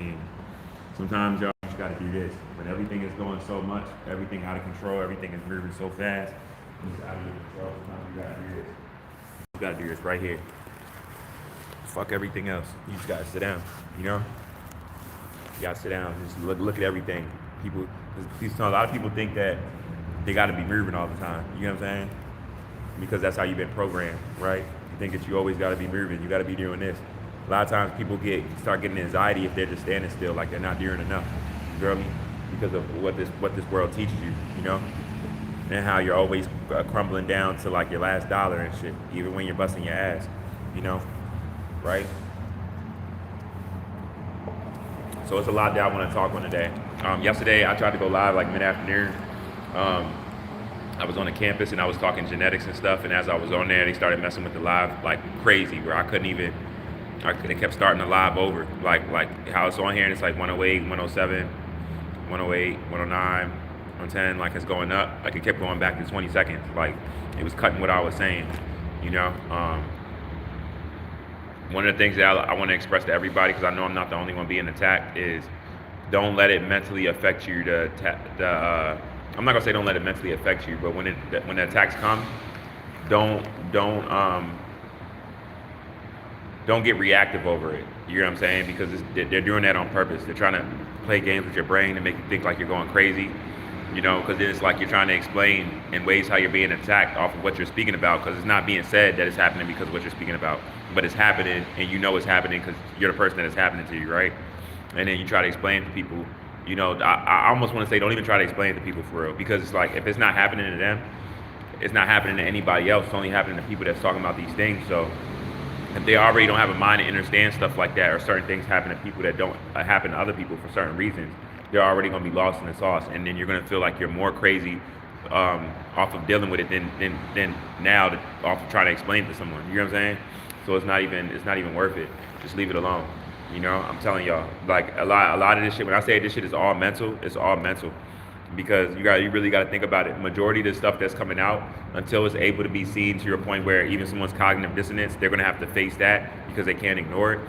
being. Sometimes y'all just gotta do this. When everything is going so much, everything out of control, everything is moving so fast, it's out of your control. Sometimes you gotta do this. You gotta do this right here. Fuck everything else. You just gotta sit down. You know? You gotta sit down. Just look at everything. People, a lot of people think that they gotta be moving all the time. You know what I'm saying? Because that's how you've been programmed, right? You think that you always gotta be moving. You gotta be doing this. A lot of times people start getting anxiety if they're just standing still, like they're not doing enough. You feel me? Because of what this world teaches you, you know, and how you're always crumbling down to like your last dollar and shit, even when you're busting your ass, you know, right? So it's a lot that I want to talk on today. Yesterday I tried to go live like mid-afternoon. I was on the campus and I was talking genetics and stuff, and as I was on there, they started messing with the live like crazy, where I couldn't even. They kept starting the live over, like how it's on here, and it's like 108, 107, 108, 109, 110, like it's going up. Like it kept going back to 20 seconds. Like it was cutting what I was saying, you know. One of the things that I want to express to everybody, because I know I'm not the only one being attacked, is don't let it mentally affect you. I'm not gonna say don't let it mentally affect you, but when the attacks come, don't get reactive over it. You know what I'm saying? Because they're doing that on purpose. They're trying to play games with your brain and make you think like you're going crazy. You know, because then it's like you're trying to explain in ways how you're being attacked off of what you're speaking about, because it's not being said that it's happening because of what you're speaking about, but it's happening, and you know it's happening because you're the person that it's happening to you, right? And then you try to explain to people, you know, I almost want to say don't even try to explain it to people for real, because it's like if it's not happening to them, it's not happening to anybody else. It's only happening to people that's talking about these things. So if they already don't have a mind to understand stuff like that, or certain things happen to people that don't happen to other people for certain reasons, they're already going to be lost in the sauce, and then you're going to feel like you're more crazy off of dealing with it than now off of trying to explain it to someone. You know what I'm saying? So it's not even worth it. Just leave it alone. You know, I'm telling y'all, like a lot of this shit. When I say this shit is all mental, it's all mental. Because you really got to think about it. Majority of the stuff that's coming out, until it's able to be seen to your point where even someone's cognitive dissonance, they're gonna have to face that because they can't ignore it.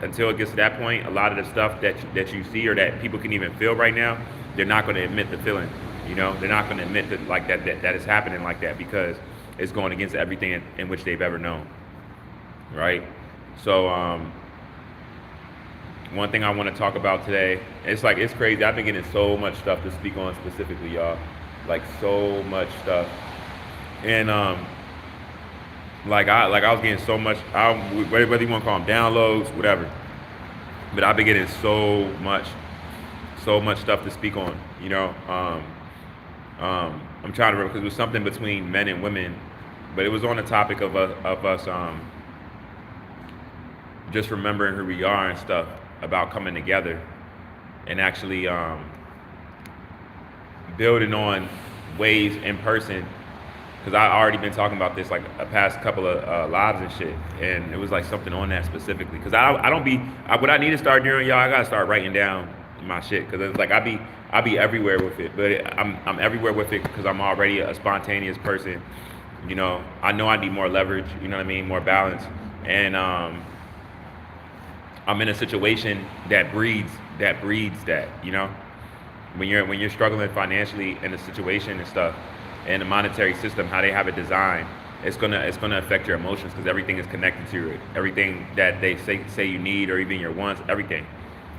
Until it gets to that point, a lot of the stuff that you see or that people can even feel right now, they're not gonna admit the feeling. You know, they're not gonna admit that like that is happening like that, because it's going against everything in which they've ever known. Right? So one thing I want to talk about today, it's crazy. I've been getting so much stuff to speak on specifically, y'all. Like so much stuff. And I was getting so much, whether you want to call them downloads, whatever. But I've been getting so much stuff to speak on, you know. I'm trying to remember, because it was something between men and women, but it was on the topic of us just remembering who we are and stuff, about coming together and actually building on ways in person, because I already been talking about this like a past couple of lives and shit, and it was like something on that specifically, because what I need to start doing, y'all, I gotta start writing down my shit, because it's like I be everywhere with it, but I'm everywhere with it because I'm already a spontaneous person. You know I need more leverage, you know what I mean, more balance, and I'm in a situation that breeds that, you know. When you're struggling financially in a situation and stuff, and the monetary system, how they have it designed, it's gonna affect your emotions, because everything is connected to it. Everything that they say you need, or even your wants, everything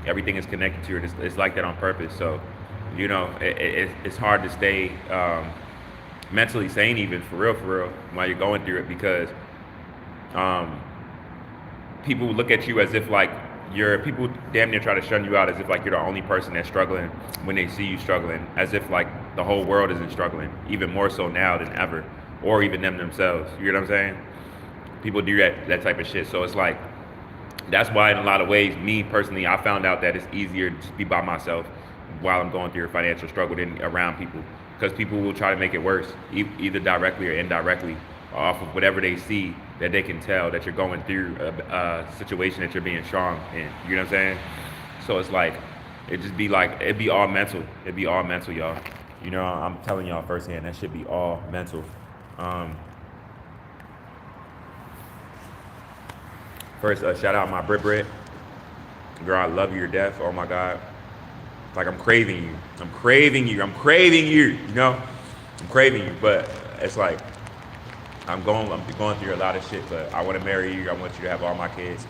is connected to it. It's like that on purpose. So, you know, it's hard to stay mentally sane, even for real, while you're going through it, because people look at you as if like people damn near try to shun you out, as if like you're the only person that's struggling, when they see you struggling, as if like the whole world isn't struggling, even more so now than ever, or even them themselves. You know what I'm saying? People do that type of shit. So it's like, that's why in a lot of ways, me personally, I found out that it's easier to be by myself while I'm going through a financial struggle than around people, because people will try to make it worse, either directly or indirectly, off of whatever they see that they can tell that you're going through a situation that you're being strong in. You know what I'm saying? So it's like, it'd be all mental. It'd be all mental, y'all. You know, I'm telling y'all firsthand, that should be all mental. First, shout out my Brit. Girl, I love you to death. Oh my God. It's like I'm craving you. I'm craving you. I'm craving you. You know, I'm craving you. But it's like I'm going through a lot of shit. But I want to marry you. I want you to have all my kids.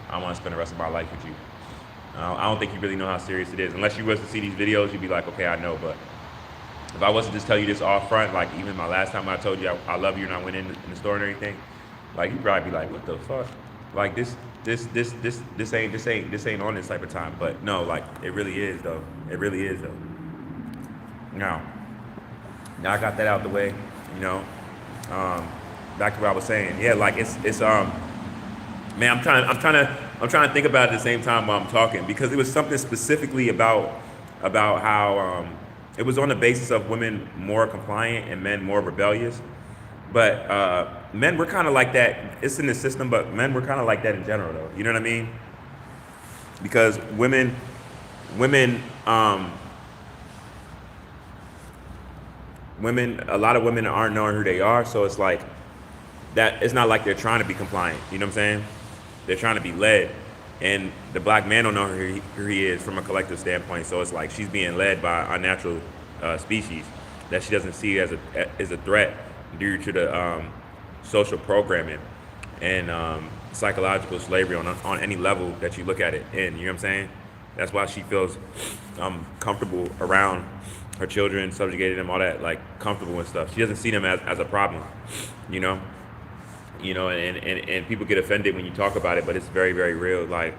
I want to spend the rest of my life with you. I don't think you really know how serious it is. Unless you was to see these videos, you'd be like, okay, I know. But if I was to just tell you this off front, like even my last time I told you I love you and I went in the store and everything, like you'd probably be like, what the fuck? Like this ain't on this type of time. But no, like it really is though. It really is though. Now, now I got that out the way, you know. Um, Back to what I was saying. Yeah, like it's man, I'm trying to think about it at the same time while I'm talking because it was something specifically about how it was on the basis of women more compliant and men more rebellious. But men were kind of like that. It's in the system, but men were kind of like that in general, though. You know what I mean? Because women, a lot of women aren't knowing who they are, so it's like that. It's not like they're trying to be compliant. You know what I'm saying? They're trying to be led, and the black man don't know who he is from a collective standpoint. So it's like she's being led by our natural species that she doesn't see as a threat due to the social programming and psychological slavery on any level that you look at it in. You know what I'm saying? That's why she feels comfortable around her children, subjugated them, all that, like comfortable and stuff. She doesn't see them as a problem, you know. And people get offended when you talk about it, but it's very, very real. Like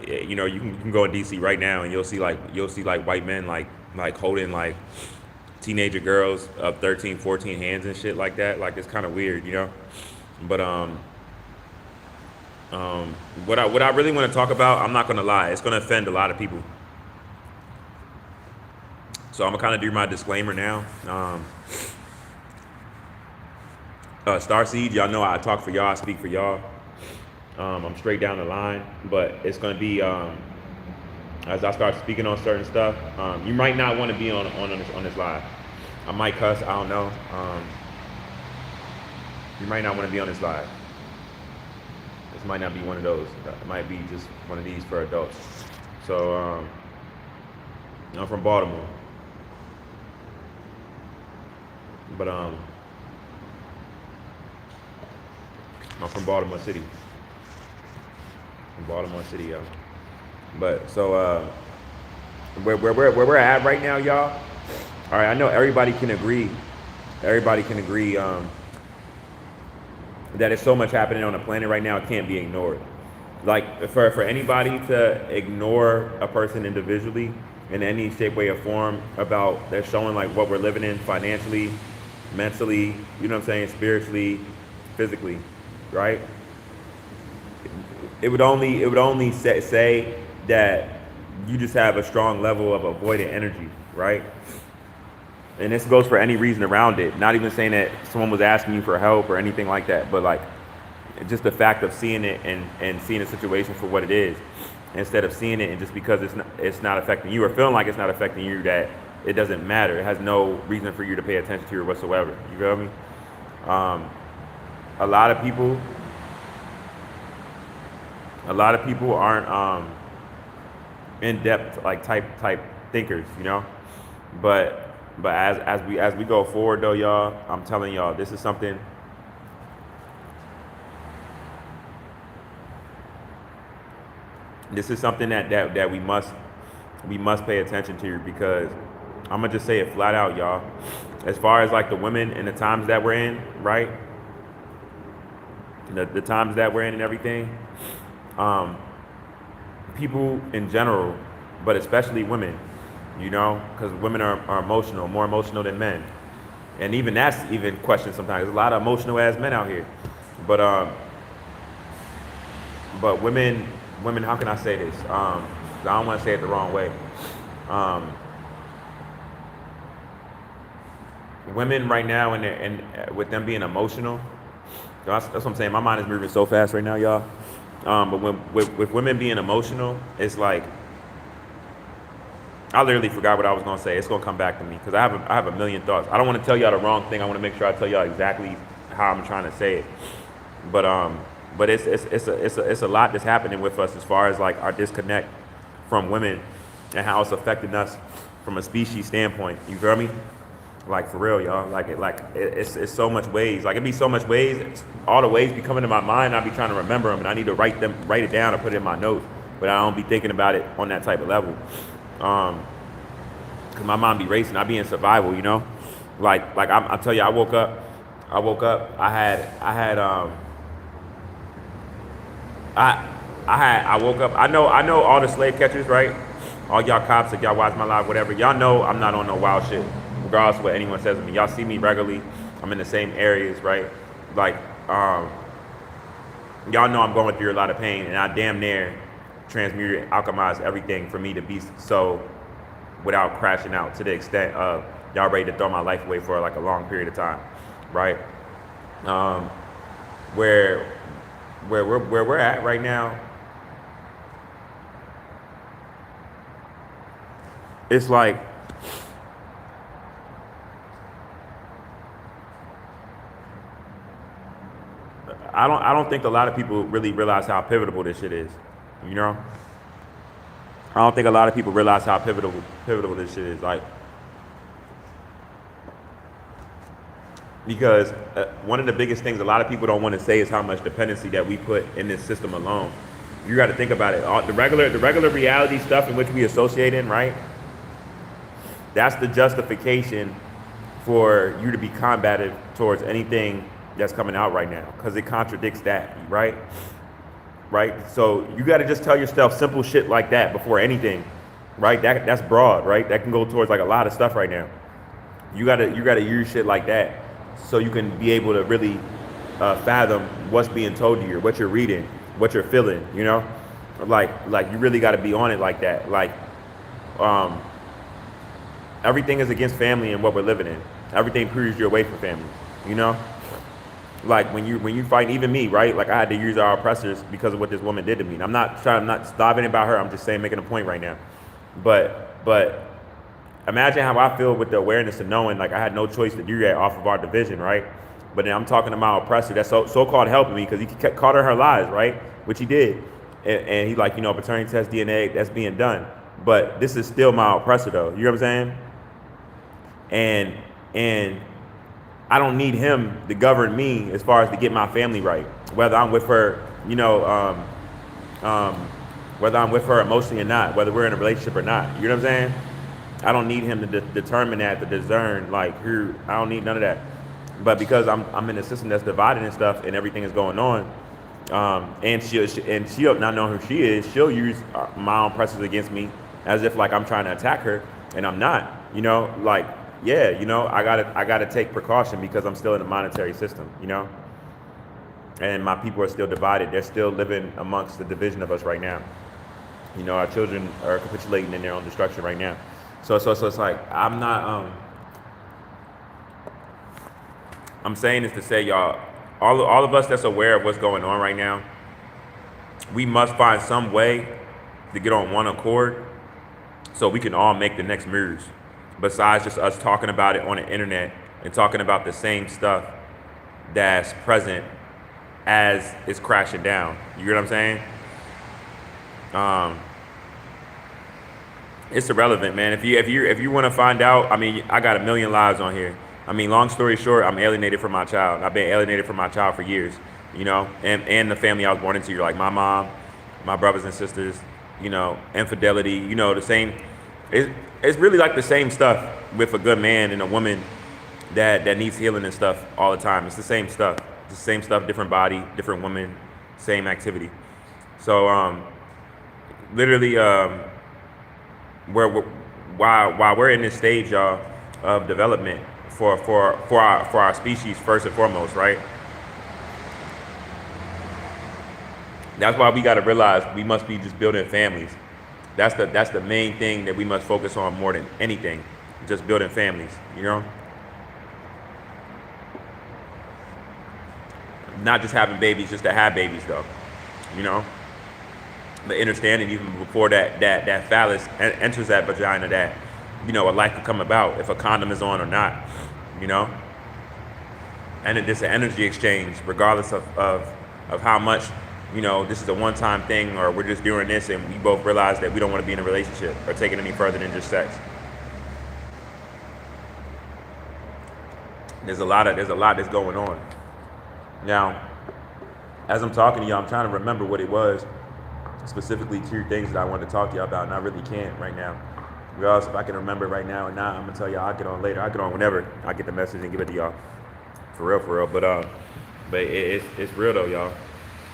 you know, you can go in DC right now and you'll see like white men like holding like teenager girls of 13, 14 hands and shit like that. Like it's kind of weird, you know. But what I really want to talk about, I'm not gonna lie, it's gonna offend a lot of people. So I'm gonna kind of do my disclaimer now. Starseed, y'all know I talk for y'all, I speak for y'all. I'm straight down the line, but it's gonna be as I start speaking on certain stuff. You might not want to be on this live. I might cuss, I don't know. You might not want to be on this live. This might not be one of those. It might be just one of these for adults. So I'm from Baltimore, but I'm from Baltimore City. From Baltimore City, yo. But so where we're at right now, y'all. All right, I know everybody can agree. Everybody can agree that there's so much happening on the planet right now, it can't be ignored. Like for anybody to ignore a person individually in any shape, way, or form about they're showing like what we're living in financially, mentally, you know what I'm saying, spiritually, physically, right? It would only say that you just have a strong level of avoidant energy, right? And this goes for any reason around it. Not even saying that someone was asking you for help or anything like that, but like just the fact of seeing it and seeing a situation for what it is, instead of seeing it and just because it's not affecting you or feeling like it's not affecting you, that it doesn't matter. It has no reason for you to pay attention to it whatsoever. You feel me? A lot of people aren't in-depth like type thinkers, you know. But as we go forward though, y'all, I'm telling y'all, this is something. This is something that we must pay attention to, because I'm gonna just say it flat out, y'all. As far as like the women and the times that we're in, right? The times that we're in and everything. People in general, but especially women, you know, because women are emotional, more emotional than men, and even that's even questioned sometimes. There's a lot of emotional ass men out here, but women, how can I say this? I don't want to say it the wrong way. Women right now, and with them being emotional, that's what I'm saying. My mind is moving so fast right now, y'all. But with women being emotional, it's like I literally forgot what I was gonna say. It's gonna come back to me because I have a million thoughts. I don't want to tell y'all the wrong thing. I want to make sure I tell y'all exactly how I'm trying to say it. But But it's a lot that's happening with us as far as like our disconnect from women and how it's affecting us from a species standpoint. You feel me? Like for real, y'all. It's so much ways. Like it be so much ways. All the ways be coming to my mind. I be trying to remember them, and I need to write it down, or put it in my notes. But I don't be thinking about it on that type of level. Cause my mind be racing. I be in survival, you know. I tell you, I woke up. I woke up. I know all the slave catchers, right? All y'all cops, if y'all watch my live, whatever. Y'all know I'm not on no wild shit, regardless of what anyone says to me. Y'all see me regularly. I'm in the same areas, right? Like, y'all know I'm going through a lot of pain, and I damn near transmuted, alchemized everything for me to be so without crashing out, to the extent of y'all ready to throw my life away for like a long period of time, right? Where we're at right now, it's like I don't think a lot of people really realize how pivotal this shit is. You know? I don't think a lot of people realize how pivotal this shit is. Like, because one of the biggest things a lot of people don't want to say is how much dependency that we put in this system alone. You got to think about it. The regular reality stuff in which we associate in, right? That's the justification for you to be combative towards anything that's coming out right now, because it contradicts that, right? Right? So you got to just tell yourself simple shit like that before anything, right? That's broad, right? That can go towards like a lot of stuff right now. You gotta use shit like that so you can be able to really fathom what's being told to you, what you're reading, what you're feeling. You know, like you really got to be on it like that. Like, everything is against family and what we're living in. Everything pushes you away from family. You know. Like when you fight, even me, right? Like I had to use our oppressors because of what this woman did to me. And I'm not stopping about her. I'm just saying, making a point right now. But imagine how I feel with the awareness of knowing like I had no choice to do that off of our division, right? But then I'm talking to my oppressor that's so-called helping me, because he caught her lies, right? Which he did. And he like, paternity test, DNA, that's being done. But this is still my oppressor though. You know what I'm saying? And I don't need him to govern me as far as to get my family right. Whether I'm with her, whether I'm with her emotionally or not, whether we're in a relationship or not. You know what I'm saying? I don't need him to determine that, to discern like who. I don't need none of that. But because I'm in a system that's divided and stuff, and everything is going on, and she'll not know who she is. She'll use my own oppressors against me as if like I'm trying to attack her, and I'm not. Yeah, I gotta take precaution because I'm still in a monetary system, and my people are still divided. They're still living amongst the division of us right now. Our children are capitulating in their own destruction right now. So it's like I'm not. I'm saying this to say, y'all, all of us that's aware of what's going on right now, we must find some way to get on one accord so we can all make the next moves. Besides just us talking about it on the internet and talking about the same stuff that's present as it's crashing down. You get what I'm saying? It's irrelevant, man. If you want to find out, I got 1 million lives on here. Long story short, I'm alienated from my child. I've been alienated from my child for years, and the family I was born into, like my mom, my brothers and sisters, infidelity, the same. It's really like the same stuff with a good man and a woman that needs healing and stuff all the time. It's the same stuff. It's the same stuff, different body, different woman, same activity. So literally, while we're in this stage, y'all, of development for our species first and foremost, right? That's why we got to realize we must be just building families. That's the main thing that we must focus on more than anything. Just building families, Not just having babies just to have babies though, The understanding even before that phallus enters that vagina that, a life could come about if a condom is on or not, And it's an energy exchange regardless of of how much, this is a one-time thing, or we're just doing this and we both realize that we don't want to be in a relationship or take it any further than just sex. There's a lot that's going on. Now, as I'm talking to y'all, I'm trying to remember what it was, specifically 2 things that I wanted to talk to y'all about, and I really can't right now. Regardless if I can remember right now or not, I'm gonna tell y'all I'll get on later. I'll get on whenever I get the message and give it to y'all. For real. But it's real though, y'all.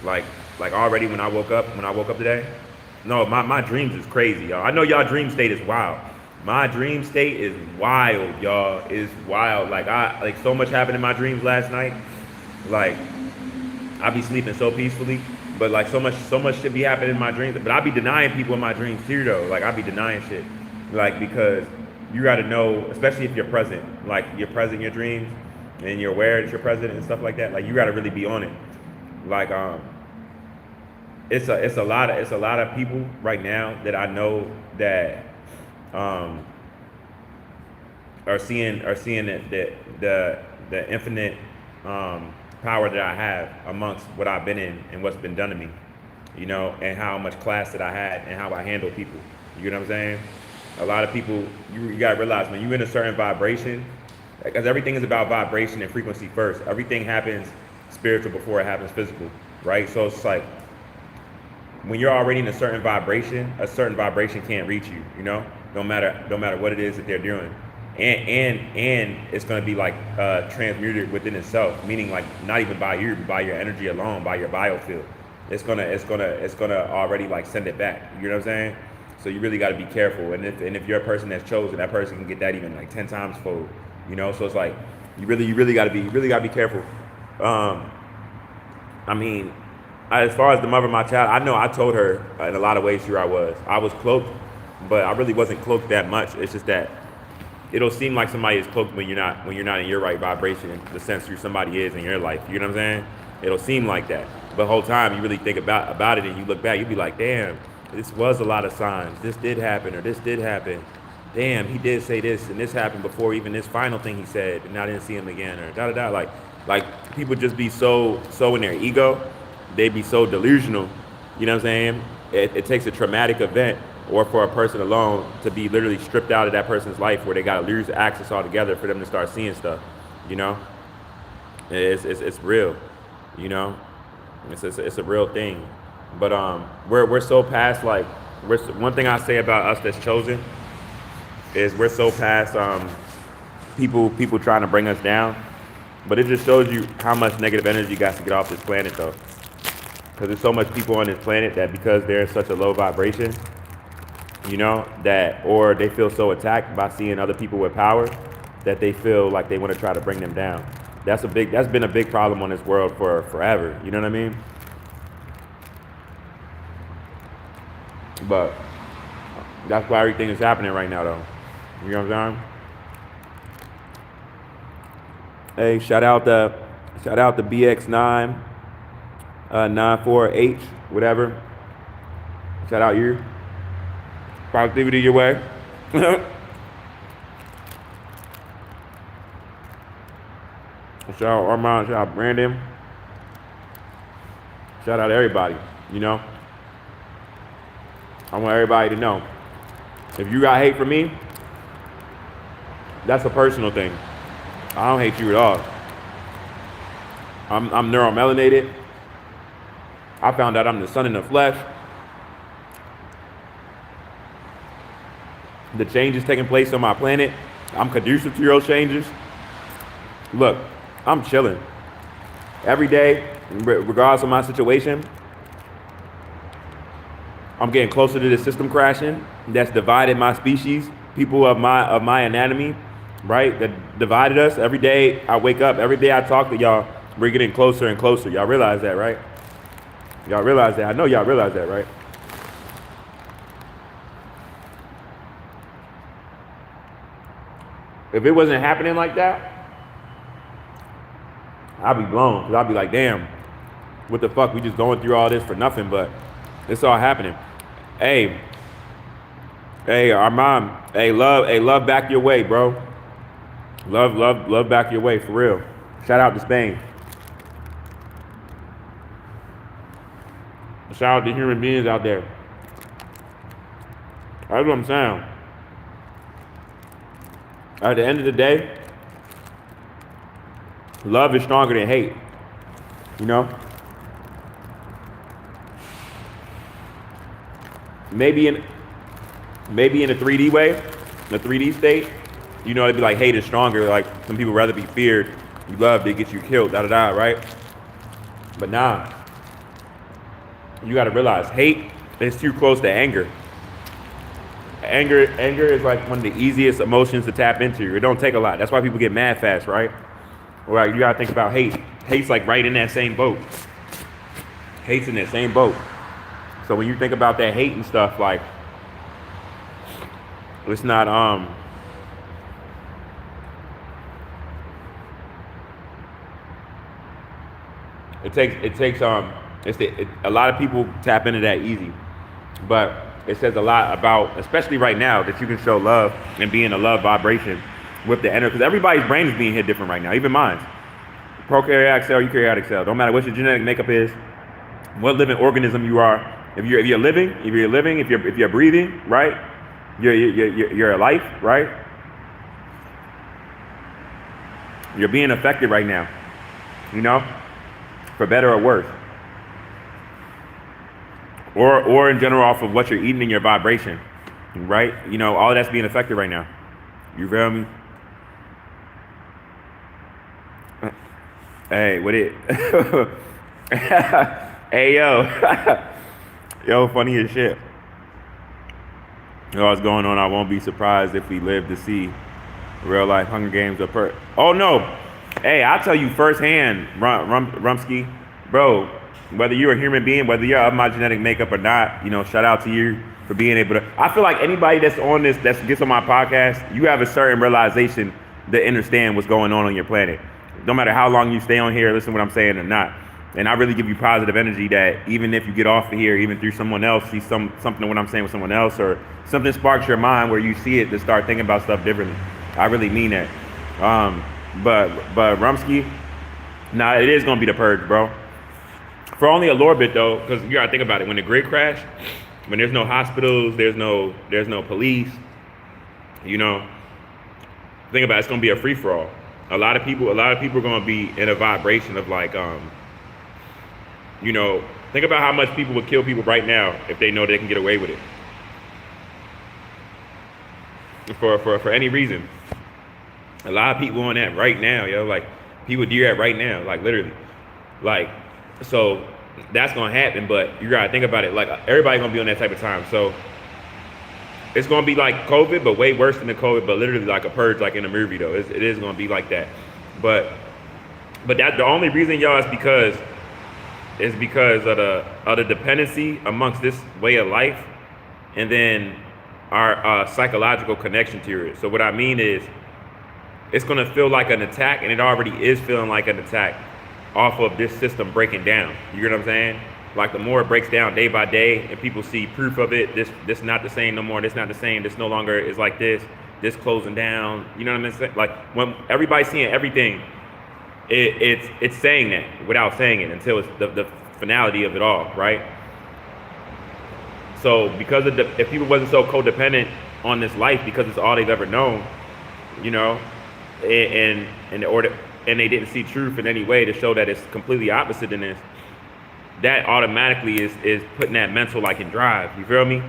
Like already when I woke up today, no, my dreams is crazy, y'all. I know y'all dream state is wild. My dream state is wild, y'all. It's wild. Like so much happened in my dreams last night. Like I be sleeping so peacefully, but like so much shit be happening in my dreams. But I be denying people in my dreams too, though. Like I be denying shit, like because you got to know, especially if you're present, like you're present in your dreams and you're aware that you're present and stuff like that. Like you got to really be on it. Like it's a lot of people right now that I know that are seeing the infinite power that I have amongst what I've been in and what's been done to me, and how much class that I had and how I handle people. You know what I'm saying? A lot of people, you gotta realize when you're in a certain vibration, because everything is about vibration and frequency first. Everything happens spiritual before it happens physical, right? So it's like when you're already in a certain vibration can't reach you, no matter what it is that they're doing. And it's going to be like transmuted within itself, meaning like not even by your energy alone, by your biofield. It's gonna already like send it back. You know what I'm saying? So you really got to be careful. And if you're a person that's chosen, that person can get that even like 10 times fold. So it's like you really got to be careful. I mean, as far as the mother of my child, I know I told her in a lot of ways I was cloaked, but I really wasn't cloaked that much. It's just that it'll seem like somebody is cloaked when you're not in your right vibration, in the sense who somebody is in your life. You know what I'm saying? It'll seem like that. But the whole time you really think about it and you look back, you'll be like, damn, this was a lot of signs. This did happen or this did happen. Damn, he did say this and this happened before even this final thing he said, and I didn't see him again, or da-da-da. Like people just be so in their ego. They be so delusional. You know what I'm saying? It takes a traumatic event or for a person alone to be literally stripped out of that person's life where they got to lose access altogether for them to start seeing stuff, It's real, It's a real thing. But we're so past, like, one thing I say about us that's chosen is we're so past people trying to bring us down. But it just shows you how much negative energy got to get off this planet, though. Because there's so much people on this planet that because they're in such a low vibration, or they feel so attacked by seeing other people with power that they feel like they want to try to bring them down. That's been a big problem on this world for forever. You know what I mean? But that's why everything is happening right now, though. You know what I'm saying? Hey, shout out the BX9 94H, whatever. Shout out you. Positivity your way. Shout out Armand, shout out Brandon. Shout out everybody, I want everybody to know. If you got hate for me, that's a personal thing. I don't hate you at all. I'm neuromelanated. I found out I'm the sun in the flesh. The changes taking place on my planet, I'm conducive to those changes. Look, I'm chilling. Every day, regardless of my situation, I'm getting closer to the system crashing that's divided my species, people of my anatomy, right? That divided us. Every day I wake up, every day I talk to y'all, we're getting closer and closer. Y'all realize that, right? Y'all realize that. I know y'all realize that, right? If it wasn't happening like that, I'd be blown. Cause I'd be like, damn, what the fuck? We just going through all this for nothing, but it's all happening. Hey, Armand, love back your way, bro. Love back your way, for real. Shout out to Spain. Shout out to human beings out there. That's what I'm saying. At the end of the day, love is stronger than hate. You know? Maybe in a 3D way, in a 3D state, you know, it'd be like hate is stronger. Like some people rather be feared. You love, they get you killed, right? But nah. You gotta realize hate is too close to anger. Anger is like one of the easiest emotions to tap into. It don't take a lot. That's why people get mad fast, right? Or like you gotta think about hate. Hate's like right in that same boat. Hate's in that same boat. So when you think about that hate and stuff, like it's not a lot of people tap into that easy, but it says a lot about, especially right now, that you can show love and be in a love vibration with the energy, because everybody's brain is being hit different right now, even mine. Prokaryotic cell, eukaryotic cell, don't matter what your genetic makeup is, what living organism you are. If you're living, if you're breathing, right? You're alive, right? You're being affected right now, you know, for better or worse. Or in general off of what you're eating in your vibration, right? You know, all of that's being affected right now. You feel me? Hey, what it? Hey, yo. Yo, funny as shit. You know what's going on? I won't be surprised if we live to see real life Hunger Games or Oh, no. Hey, I'll tell you firsthand, Rumsky, bro, whether you're a human being, whether you're of my genetic makeup or not, you know, shout out to you for being able to. I feel like anybody that's on this, that gets on my podcast, you have a certain realization to understand what's going on your planet. No matter how long you stay on here, listen to what I'm saying or not. And I really give you positive energy that even if you get off of here, even through someone else, see something of what I'm saying with someone else, or something sparks your mind where you see it to start thinking about stuff differently. I really mean that. But Rumsky, nah, it is gonna be the purge, bro. For only a little bit though, because you gotta think about it. When the grid crash, when there's no hospitals, there's no police, you know, think about it, it's gonna be a free for all. A lot of people are gonna be in a vibration of like, you know, think about how much people would kill people right now if they know they can get away with it. For any reason. A lot of people on that right now, yo, like people do that right now, like literally. Like, so that's gonna happen, but you gotta think about it, like everybody's gonna be on that type of time. So it's gonna be like COVID, but way worse than the COVID, but literally like a purge, like in a movie though. It is gonna be like that. But that the only reason, y'all, is because of the dependency amongst this way of life, and then our psychological connection to it. So what I mean is, it's gonna feel like an attack, and it already is feeling like an attack off of this system breaking down. You get what I'm saying? Like the more it breaks down day by day, and people see proof of it, this not the same no more, this not the same, this no longer is like this closing down. You know what I mean? Like when everybody's seeing everything, it's saying that without saying it until it's the finality of it all, right? So because of if people wasn't so codependent on this life because it's all they've ever known, you know, and they didn't see truth in any way to show that it's completely opposite than this, that automatically is putting that mental like in drive. You feel me?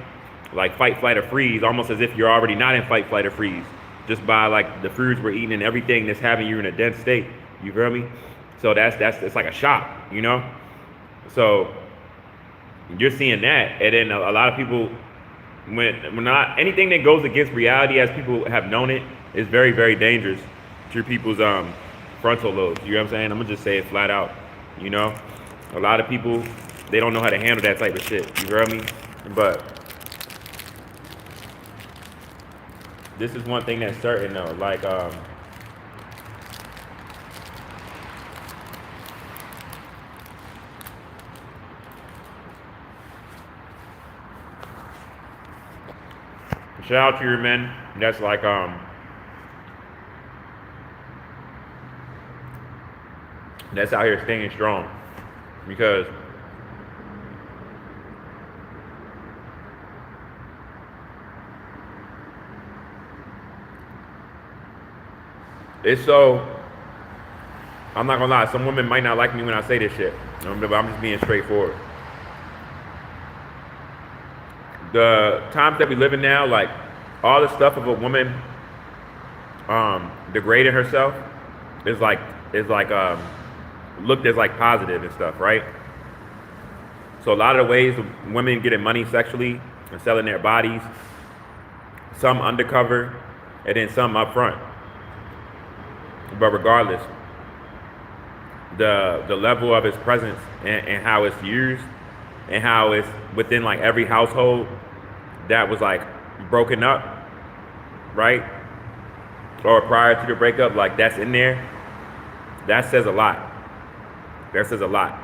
Like fight, flight, or freeze, almost as if you're already not in fight, flight, or freeze, just by like the foods we're eating and everything that's having you in a dense state. You feel me? So it's like a shock, you know? So you're seeing that, and then a lot of people, when not anything that goes against reality as people have known it is very, very dangerous to people's frontal lobes. You know what I'm saying? I'm gonna just say it flat out. You know, a lot of people, they don't know how to handle that type of shit. You feel me? But this is one thing that's certain though. Like shout out to your men. That's like that's out here staying strong, because It's so, I'm not gonna lie, some women might not like me when I say this shit. But I'm just being straightforward. The times that we live in now, like all the stuff of a woman degrading herself is like looked as like positive and stuff, right? So a lot of the ways women getting money sexually and selling their bodies, some undercover and then some up front. But regardless, the level of its presence and how it's used and how it's within like every household that was like broken up, right? Or prior to the breakup, like that's in there. That says a lot. That says a lot.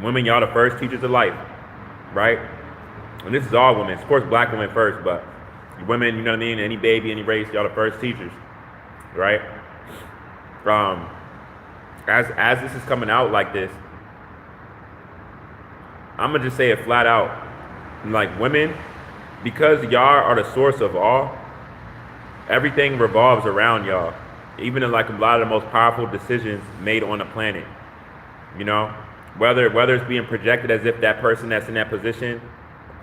Women, y'all the first teachers of life, right? And this is all women. Of course, black women first, but women, you know what I mean? Any baby, any race, y'all the first teachers, right? As this is coming out like this, I'm gonna just say it flat out. Like women, because y'all are the source of all, everything revolves around y'all. Even in like a lot of the most powerful decisions made on the planet, you know, whether it's being projected as if that person that's in that position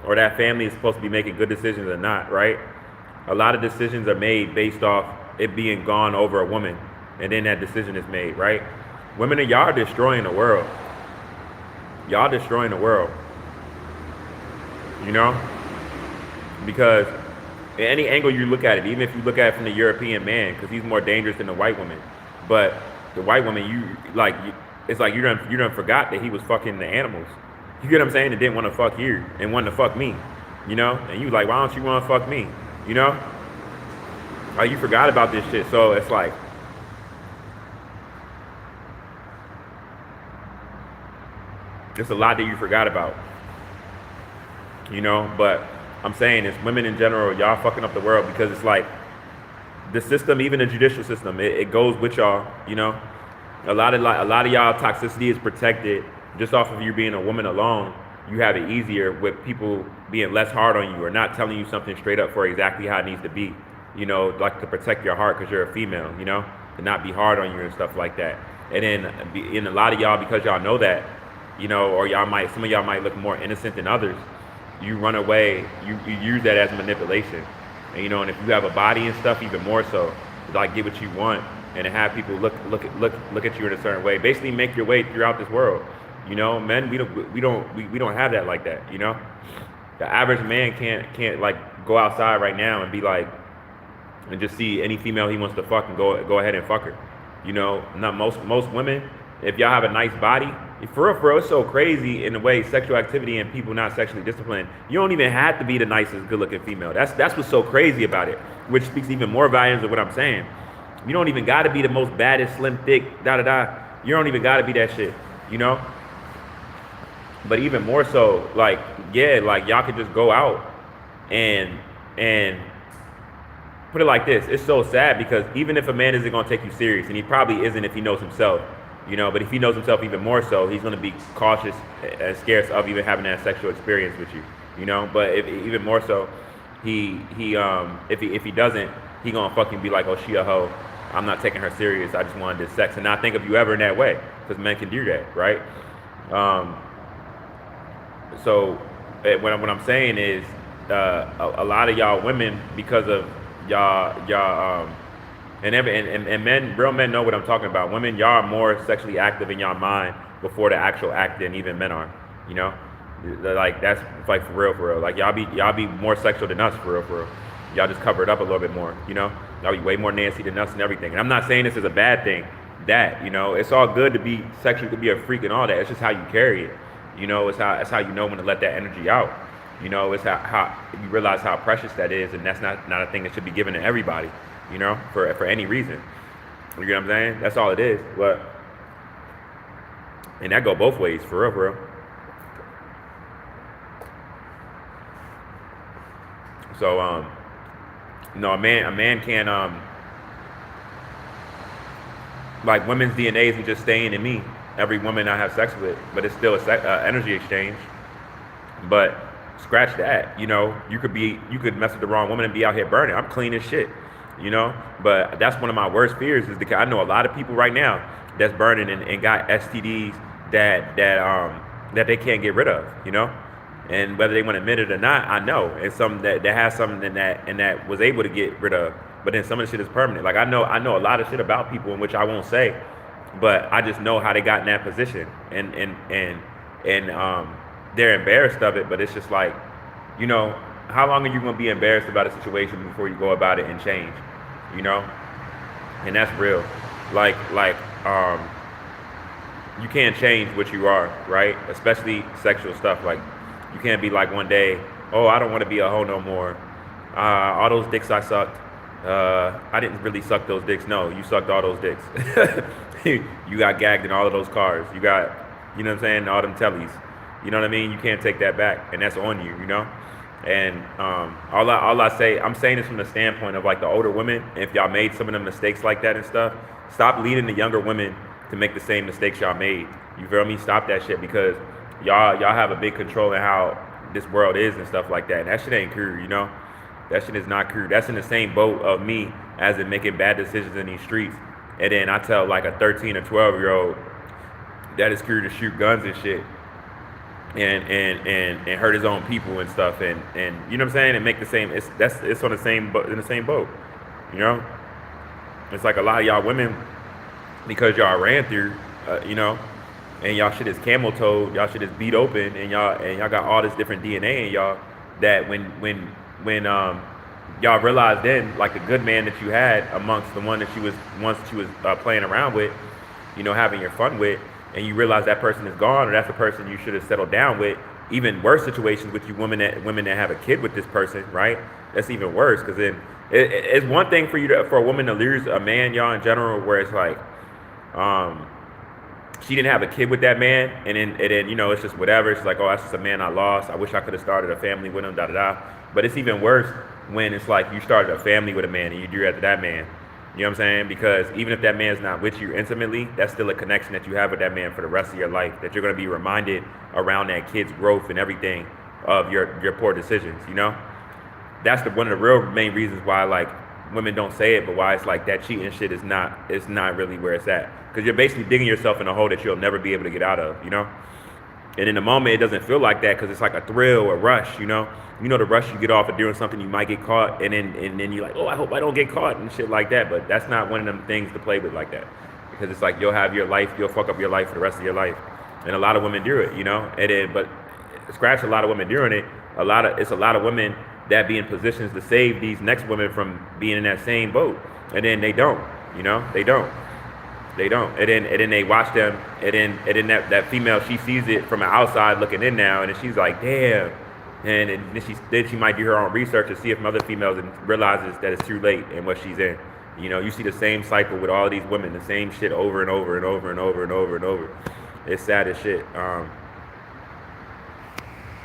or that family is supposed to be making good decisions or not, right? A lot of decisions are made based off it being gone over a woman, and then that decision is made, right? Women, y'all are destroying the world. Y'all destroying the world. You know? Because in any angle you look at it, even if you look at it from the European man, because he's more dangerous than the white woman. But the white woman, it's like you done forgot that he was fucking the animals. You get what I'm saying? And didn't want to fuck you and wanted to fuck me. You know? And you like, why don't you want to fuck me? You know? Like you forgot about this shit. So it's like, there's a lot that you forgot about, you know, but I'm saying it's women in general, y'all fucking up the world because it's like the system, even the judicial system, it goes with y'all, you know. A lot of y'all toxicity is protected just off of you being a woman alone. You have it easier with people being less hard on you or not telling you something straight up for exactly how it needs to be, you know, like to protect your heart because you're a female, you know, to not be hard on you and stuff like that. And then in a lot of y'all, because y'all know that, you know, or some of y'all might look more innocent than others. You run away, you use that as manipulation, and you know, and if you have a body and stuff, even more so, like get what you want, and to have people look at you in a certain way, basically make your way throughout this world. You know, men, we don't have that like that. You know, the average man can't like go outside right now and be like, and just see any female he wants to fuck and go ahead and fuck her. You know, not most women. If y'all have a nice body, for real, it's so crazy in the way sexual activity and people not sexually disciplined. You don't even have to be the nicest, good-looking female. That's what's so crazy about it, which speaks even more volumes of what I'm saying. You don't even got to be the most baddest, slim, thick, da-da-da. You don't even got to be that shit, you know? But even more so, like, yeah, like y'all could just go out and put it like this. It's so sad because even if a man isn't going to take you serious, and he probably isn't if he knows himself, you know, but if he knows himself even more so, he's going to be cautious and scarce of even having that sexual experience with you, you know. But even more so, if he doesn't, he gonna fucking be like, oh, she a hoe. I'm not taking her serious. I just wanted this sex, and not think of you ever in that way, because men can do that, right? So what I'm saying is, a lot of y'all women, because of y'all and men, real men know what I'm talking about. Women, y'all are more sexually active in y'all mind before the actual act than even men are. You know, like that's like for real. Like y'all be more sexual than us for real. Y'all just cover it up a little bit more. You know, y'all be way more nasty than us and everything. And I'm not saying this is a bad thing. That, you know, it's all good to be sexual, to be a freak and all that. It's just how you carry it. You know, it's how you know when to let that energy out. You know, it's how you realize how precious that is, and that's not a thing that should be given to everybody. You know, for any reason. You know what I'm saying? That's all it is. But and that go both ways, for real. So no, a man can like women's DNA isn't just staying in me. Every woman I have sex with, but it's still a energy exchange. But scratch that. You know, you could mess with the wrong woman and be out here burning. I'm clean as shit. you know. But that's one of my worst fears is because I know a lot of people right now that's burning and got STDs that they can't get rid of, you know. And whether they want to admit it or not, I know. And some that has something in that was able to get rid of. But then some of the shit is permanent. Like I know a lot of shit about people in which I won't say, but I just know how they got in that position, and they're embarrassed of it. But it's just like, you know, how long are you gonna be embarrassed about a situation before you go about it and change, you know? And that's real. Like you can't change what you are, right? Especially sexual stuff. Like you can't be like one day, oh, I don't want to be a hoe no more. All those dicks I sucked. I didn't really suck those dicks. No, you sucked all those dicks. You got gagged in all of those cars. You got, you know what I'm saying, all them tellies. You know what I mean? You can't take that back, and that's on you, you know? And all I say, I'm saying this from the standpoint of like the older women. If y'all made some of them mistakes like that and stuff, stop leading the younger women to make the same mistakes y'all made. You feel me? Stop that shit because y'all have a big control in how this world is and stuff like that. And that shit ain't cool, you know? That shit is not cool. That's in the same boat of me as in making bad decisions in these streets. And then I tell like a 13 or 12-year-old that it's cool to shoot guns and shit and hurt his own people and stuff and you know what I'm saying, and make the same, it's on the same boat, in the same boat, you know. It's like a lot of y'all women, because y'all ran through, you know, and y'all shit is camel toed, y'all shit is beat open, and y'all got all this different DNA in y'all, that when y'all realize then like the good man that you had amongst the one that you was once that you was playing around with, you know, having your fun with, and you realize that person is gone, or that's the person you should have settled down with. Even worse situations with you women that have a kid with this person, right? That's even worse, because then it's one thing for a woman to lose a man, y'all, in general, where it's like she didn't have a kid with that man, and then you know, it's just whatever. It's like, oh, that's just a man I lost. I wish I could have started a family with him, da da da. But it's even worse when it's like you started a family with a man and you do after that man. You know what I'm saying? Because even if that man's not with you intimately, that's still a connection that you have with that man for the rest of your life, that you're going to be reminded around that kid's growth and everything of your poor decisions, you know? That's one of the real main reasons why, like, women don't say it, but why it's like that cheating shit is not really where it's at. Because you're basically digging yourself in a hole that you'll never be able to get out of, you know? And in the moment, it doesn't feel like that because it's like a thrill, a rush, you know? You know, the rush you get off of doing something, you might get caught, and then you're like, oh, I hope I don't get caught and shit like that. But that's not one of them things to play with like that, because it's like you'll have your life, you'll fuck up your life for the rest of your life, and a lot of women do it, you know. And then, but scratch a lot of women doing it. It's a lot of women that be in positions to save these next women from being in that same boat, and then they don't, you know, they don't, and then they watch them, and then that female, she sees it from the outside looking in now, and then she's like, damn. And then she might do her own research to see if other females, and realizes that it's too late in what she's in. You know, you see the same cycle with all these women, the same shit over and over and over and over and over and over. It's sad as shit.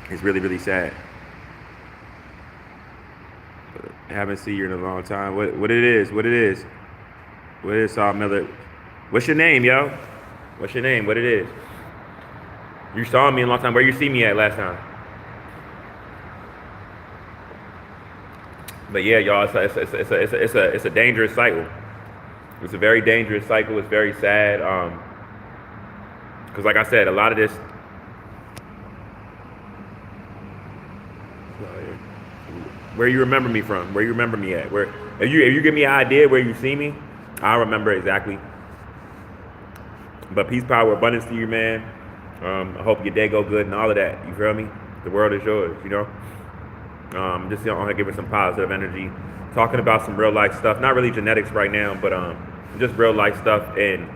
It's really, really sad. I haven't seen you in a long time. What it is, Saul Miller? What's your name, yo? What's your name? What it is? You saw me in a long time. Where you see me at last time? But yeah, y'all, it's a dangerous cycle. It's a very dangerous cycle. It's very sad. Because like I said, a lot of this. Where you remember me from? Where you remember me at? Where if you give me an idea where you see me, I'll remember exactly. But peace, power, abundance to you, man. I hope your day go good and all of that. You feel me? The world is yours, you know. Just on here giving some positive energy, talking about some real life stuff. Not really genetics right now, but just real life stuff, and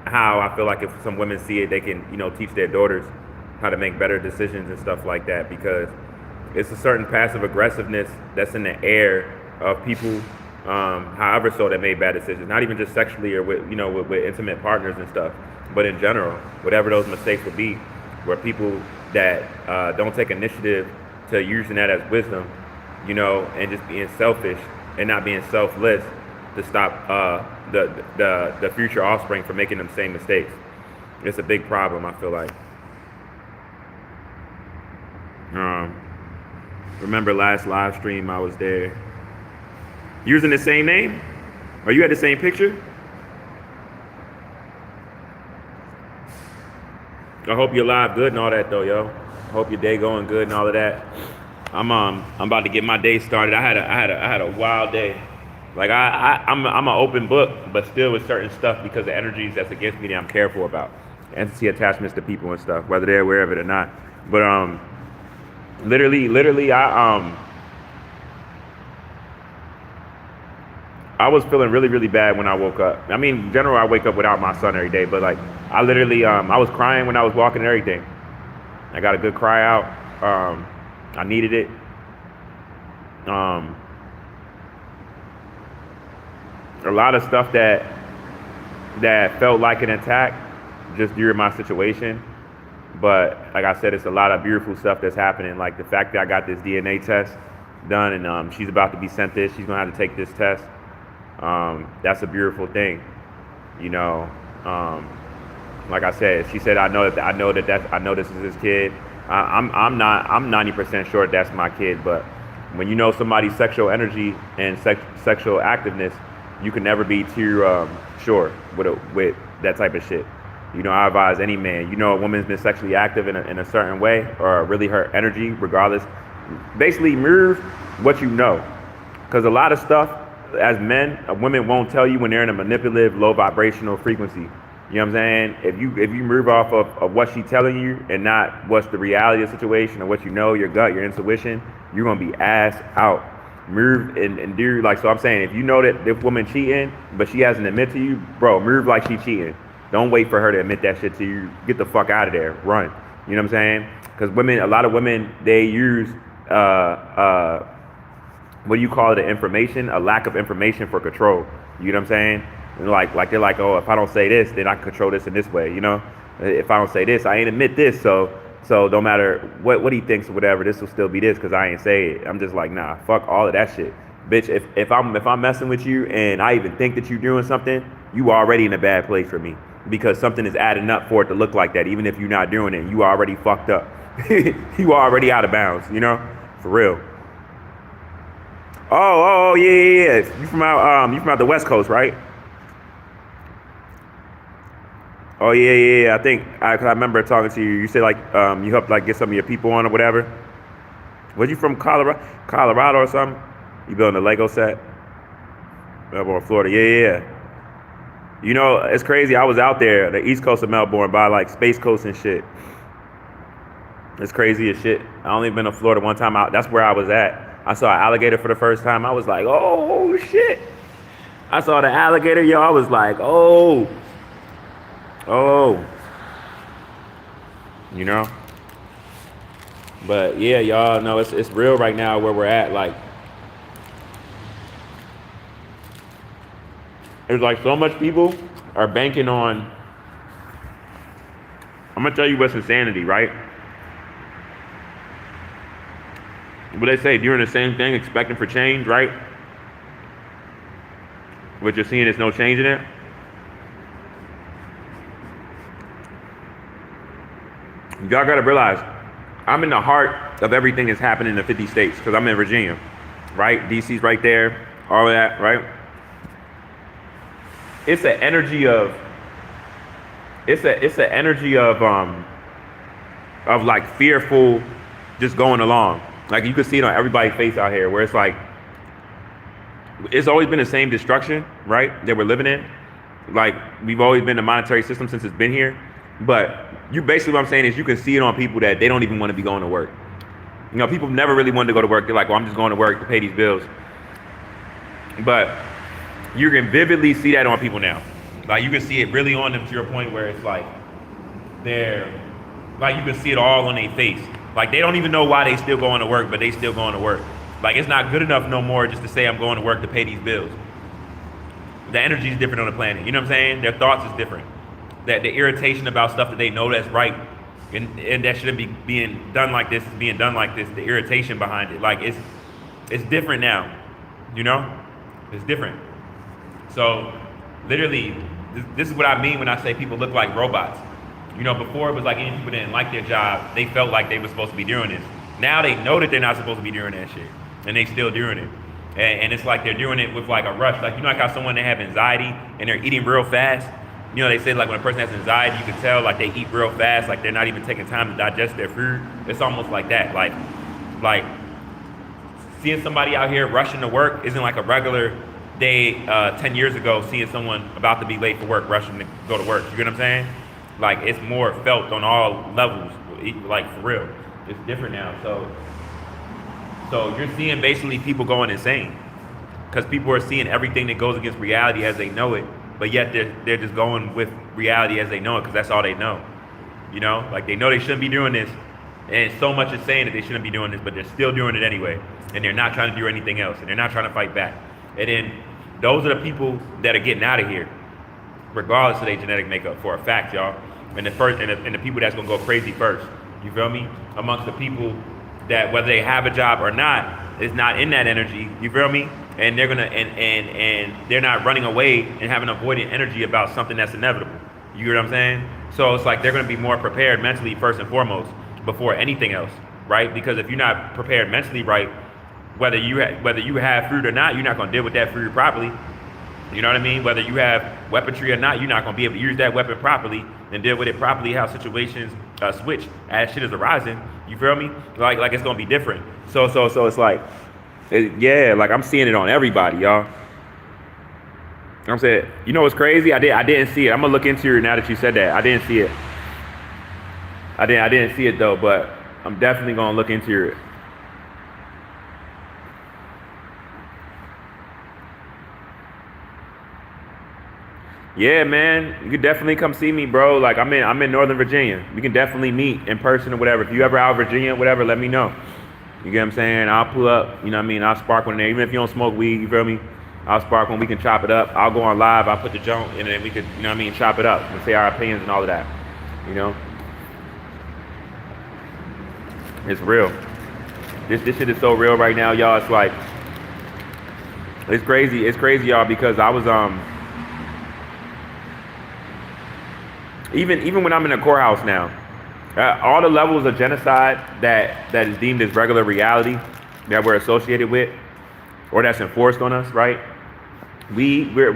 how I feel like if some women see it, they can, you know, teach their daughters how to make better decisions and stuff like that. Because it's a certain passive aggressiveness that's in the air of people, however so, that made bad decisions. Not even just sexually or with, you know, with intimate partners and stuff, but in general, whatever those mistakes would be, where people that don't take initiative to using that as wisdom, you know, and just being selfish and not being selfless to stop the future offspring from making them same mistakes. It's a big problem, I feel like. Remember last live stream I was there. Using the same name? Or you had the same picture? I hope you're live good and all that though, yo. Hope your day going good and all of that. I'm about to get my day started. I had a wild day. Like I'm an open book, but still with certain stuff because the energies that's against me that I'm careful about. Entity attachments to people and stuff, whether they're aware of it or not. But literally I was feeling really, really bad when I woke up. I mean, in general, I wake up without my son every day, but like I literally I was crying when I was walking and everything. I got a good cry out. I needed it. A lot of stuff that felt like an attack just during my situation. But like I said, it's a lot of beautiful stuff that's happening. Like the fact that I got this DNA test done and she's about to be sent this. She's gonna have to take this test. That's a beautiful thing, you know. Like I said, she said, I know this is his kid. I'm 90% sure that's my kid, but when you know somebody's sexual energy and sexual activeness, you can never be too sure with that type of shit. You know, I advise any man, you know, a woman's been sexually active in a certain way, or really her energy, regardless. Basically, mirror what you know, because a lot of stuff as men, women won't tell you when they're in a manipulative, low vibrational frequency. You know what I'm saying? If you move off of what she's telling you and not what's the reality of the situation or what you know, your gut, your intuition, you're gonna be ass out. Move and do like, so I'm saying, if you know that this woman cheating, but she hasn't admit to you, bro, move like she cheating. Don't wait for her to admit that shit to you. Get the fuck out of there. Run. You know what I'm saying? Because women, a lot of women, they use what do you call it? Information, a lack of information for control. You know what I'm saying? And like they're like, oh, if I don't say this, then I can control this in this way. You know, if I don't say this, I ain't admit this. So no matter what he thinks or whatever, this will still be this because I ain't say it. I'm just like, nah, fuck all of that shit, bitch. If I'm messing with you and I even think that you're doing something, you already in a bad place for me because something is adding up for it to look like that. Even if you're not doing it, you already fucked up. You already out of bounds. You know, for real. Oh, yeah. You from out the West Coast, right? Oh yeah. I think I remember talking to you. You said like you helped like get some of your people on or whatever. Was you from Colorado or something? You building a Lego set? Melbourne, Florida. Yeah. You know, it's crazy. I was out there, the East Coast of Melbourne, by like Space Coast and shit. It's crazy as shit. I only been to Florida one time out. That's where I was at. I saw an alligator for the first time. I was like, oh shit. I saw the alligator, yo. I was like, oh. You know? But yeah, y'all know it's real right now where we're at. Like, it's like so much people are banking on, I'm gonna tell you what's insanity, right? What they say, doing the same thing, expecting for change, right? What you're seeing is no change in it. Y'all gotta realize, I'm in the heart of everything that's happening in the 50 states because I'm in Virginia, right? DC's right there, all of that, right? It's an energy of, of like fearful, just going along. Like you can see it on everybody's face out here, where it's like, it's always been the same destruction, right? That we're living in. Like we've always been the monetary system since it's been here. But you basically, what I'm saying is you can see it on people that they don't even want to be going to work. You know, people never really wanted to go to work. They're like, well, I'm just going to work to pay these bills. But you can vividly see that on people now. Like you can see it really on them to your point where it's like, they're, like you can see it all on their face. Like they don't even know why they still going to work, but they still going to work. Like it's not good enough no more just to say I'm going to work to pay these bills. The energy is different on the planet. You know what I'm saying? Their thoughts is different. That the irritation about stuff that they know that's right and that shouldn't be being done like this is being done like this. The irritation behind it, like it's different now. You know, it's different. So literally, this is what I mean when I say people look like robots. You know, before it was like any people didn't like their job, they felt like they were supposed to be doing this. Now they know that they're not supposed to be doing that shit, and they still doing it. and it's like they're doing it with like a rush. Like, you know, like how someone that have anxiety and they're eating real fast. You know, they say like when a person has anxiety, you can tell like they eat real fast, like they're not even taking time to digest their food. It's almost like that. Like seeing somebody out here rushing to work isn't like a regular day 10 years ago seeing someone about to be late for work rushing to go to work. You get what I'm saying? Like, it's more felt on all levels, like for real. It's different now. So you're seeing basically people going insane because people are seeing everything that goes against reality as they know it, but yet they're just going with reality as they know it because that's all they know. You know, like they know they shouldn't be doing this, and so much is saying that they shouldn't be doing this, but they're still doing it anyway, and they're not trying to do anything else, and they're not trying to fight back. And then those are the people that are getting out of here, regardless of their genetic makeup, for a fact, y'all. And the people that's gonna go crazy first. You feel me? Amongst the people that, whether they have a job or not, is not in that energy. You feel me? And they're gonna and they're not running away and having avoidant energy about something that's inevitable. You get what I'm saying? So it's like they're gonna be more prepared mentally first and foremost before anything else, right? Because if you're not prepared mentally right, whether you have food or not, you're not gonna deal with that food properly. You know what I mean? Whether you have weaponry or not, you're not gonna be able to use that weapon properly and deal with it properly. How situations switch as shit is arising. You feel me? Like it's gonna be different. So it's like, yeah, like I'm seeing it on everybody, y'all. I'm saying, you know what's crazy? I didn't see it. I'm gonna look into it now that you said that. I didn't see it. I didn't see it though, but I'm definitely gonna look into it. Yeah, man, you can definitely come see me, bro. Like I'm in Northern Virginia. We can definitely meet in person or whatever. If you ever out of Virginia, whatever, let me know. You get what I'm saying? I'll pull up, you know what I mean? I'll spark one there. Even if you don't smoke weed, you feel me? I'll spark one, we can chop it up. I'll go on live, I'll put the joint and then we could, you know what I mean, chop it up and say our opinions and all of that. You know? It's real. This shit is so real right now, y'all. It's like, it's crazy, y'all, because I was even when I'm in a courthouse now, all the levels of genocide that is deemed as regular reality that we're associated with, or that's enforced on us, right? We're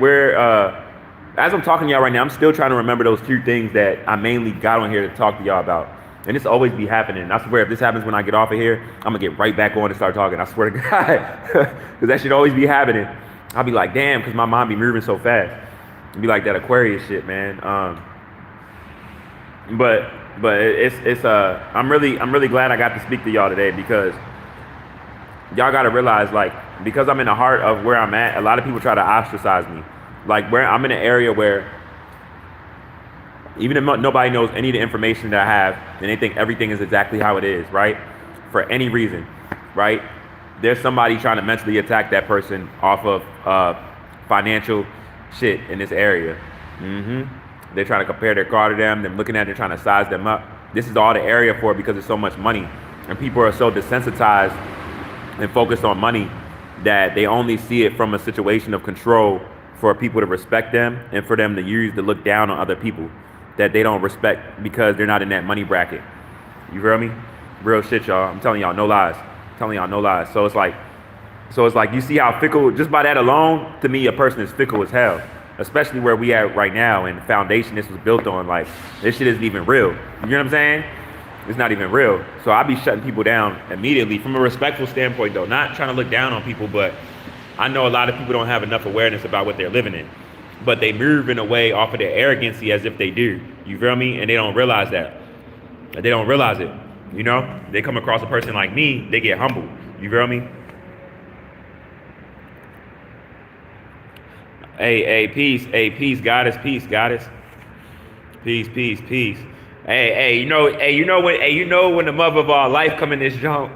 as I'm talking to y'all right now, I'm still trying to remember those two things that I mainly got on here to talk to y'all about. And this always be happening. I swear, if this happens when I get off of here, I'm gonna get right back on and start talking. I swear to God, because that should always be happening. I'll be like, damn, because my mind be moving so fast. It'd be like that Aquarius shit, man. But it's I'm really glad I got to speak to y'all today, because y'all got to realize, like, because I'm in the heart of where I'm at, a lot of people try to ostracize me. Like, where I'm in an area where even if nobody knows any of the information that I have, and they think everything is exactly how it is, right? For any reason, right? There's somebody trying to mentally attack that person off of financial shit in this area. They're trying to compare their car to them. They're looking at it, they're trying to size them up. This is all the area for it, because there's so much money. And people are so desensitized and focused on money that they only see it from a situation of control for people to respect them and for them to use to look down on other people that they don't respect because they're not in that money bracket. You feel me? Real shit, y'all. I'm telling y'all, no lies. I'm telling y'all, no lies. So it's like you see how fickle, just by that alone, to me, a person is fickle as hell. Especially where we at right now, and the foundation this was built on. Like, this shit isn't even real. You know what I'm saying? It's not even real. So I be shutting people down immediately from a respectful standpoint, though. Not trying to look down on people, but I know a lot of people don't have enough awareness about what they're living in. But they move in a way off of their arrogancy as if they do. You feel me? And they don't realize that. They don't realize it. You know? They come across a person like me, they get humble. You feel me? Hey, peace, goddess, peace, goddess. Peace. You know when the mother of all life come in this joint.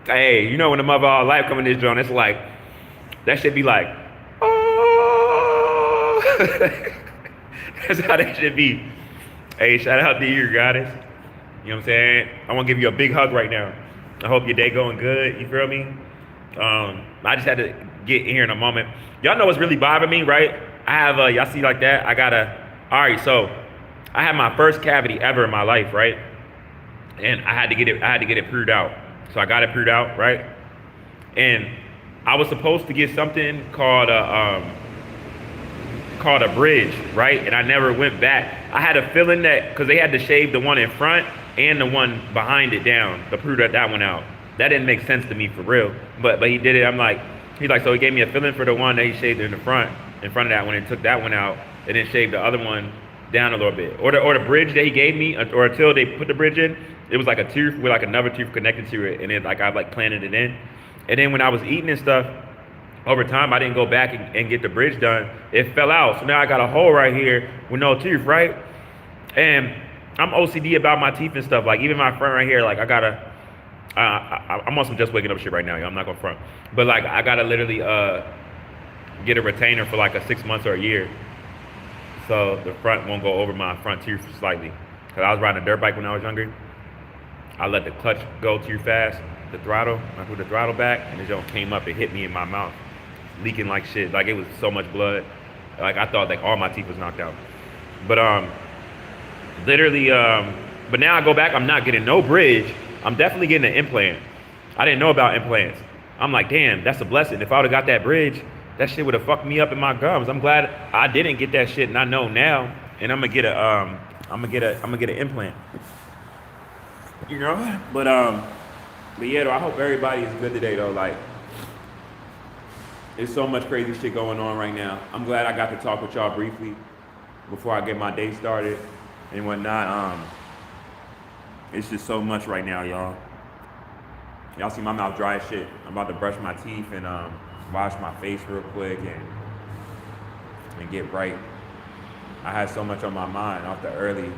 Hey, you know when the mother of all life come in this joint, it's like, that should be like, oh. That's how that should be. Hey, shout out to you, goddess. You know what I'm saying? I want to give you a big hug right now. I hope your day going good. You feel me? I just had to get in here in a moment. Y'all know what's really bothering me, right? I have y'all see like that? All right, so I had my first cavity ever in my life, right? And I had to get it proved out. So I got it proved out, right? And I was supposed to get something called a bridge, right? And I never went back. I had a feeling that because they had to shave the one in front and the one behind it down to prove that one out. That didn't make sense to me for real. But he did it. He's like, so he gave me a feeling for the one that he shaved in front of that one, and took that one out, and then shaved the other one down a little bit. Or the bridge that he gave me, or until they put the bridge in, it was like a tooth with like another tooth connected to it, and I planted it in. And then when I was eating and stuff, over time, I didn't go back and get the bridge done. It fell out. So now I got a hole right here with no tooth, right? And I'm OCD about my teeth and stuff. Like, even my front right here, like, I'm on some just waking up shit right now, y'all. I'm not gonna front. But, like, I gotta literally get a retainer for, like, 6 months or a year. So the front won't go over my front tooth slightly. Because I was riding a dirt bike when I was younger. I let the clutch go too fast, the throttle. I put the throttle back, and it just came up and hit me in my mouth, leaking like shit. Like, it was so much blood. Like, I thought like all my teeth was knocked out. But literally, but now I go back, I'm not getting no bridge. I'm definitely getting an implant. I didn't know about implants. I'm like, damn, that's a blessing. If I would have got that bridge, that shit would have fucked me up in my gums. I'm glad I didn't get that shit, and I know now. And I'm gonna get an implant. You know, but yeah, though, I hope everybody is good today, though. Like, there's so much crazy shit going on right now. I'm glad I got to talk with y'all briefly before I get my day started and whatnot. It's just so much right now, y'all. Y'all see my mouth dry as shit. I'm about to brush my teeth and wash my face real quick and get right. I had so much on my mind off the early.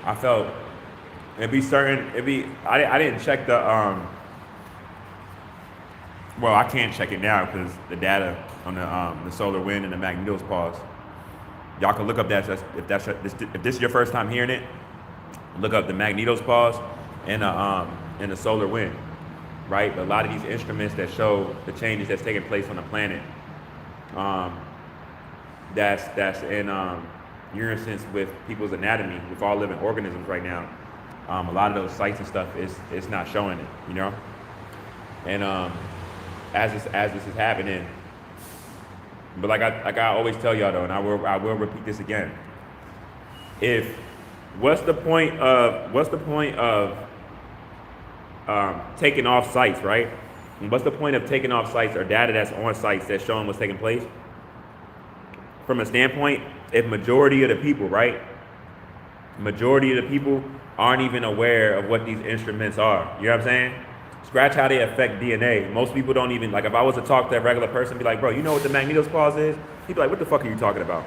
I felt I didn't check the well, I can't check it now because the data on the solar wind and the magnetos pause. Y'all can look up that if this is your first time hearing it. Look up the magnetos pause and the solar wind, right? But a lot of these instruments that show the changes that's taking place on the planet, that's in unison with people's anatomy, with all living organisms right now. A lot of those sites and stuff is not showing it, you know. And as this is happening, but like I always tell y'all though, and I will repeat this again. What's the point of taking off sites, right? And what's the point of taking off sites or data that's on sites that's showing what's taking place? From a standpoint, if majority of the people, right? Majority of the people aren't even aware of what these instruments are. You know what I'm saying? Scratch how they affect DNA. Most people don't even, like, if I was to talk to a regular person, be like, bro, you know what the magnetos pause is? He'd be like, what the fuck are you talking about?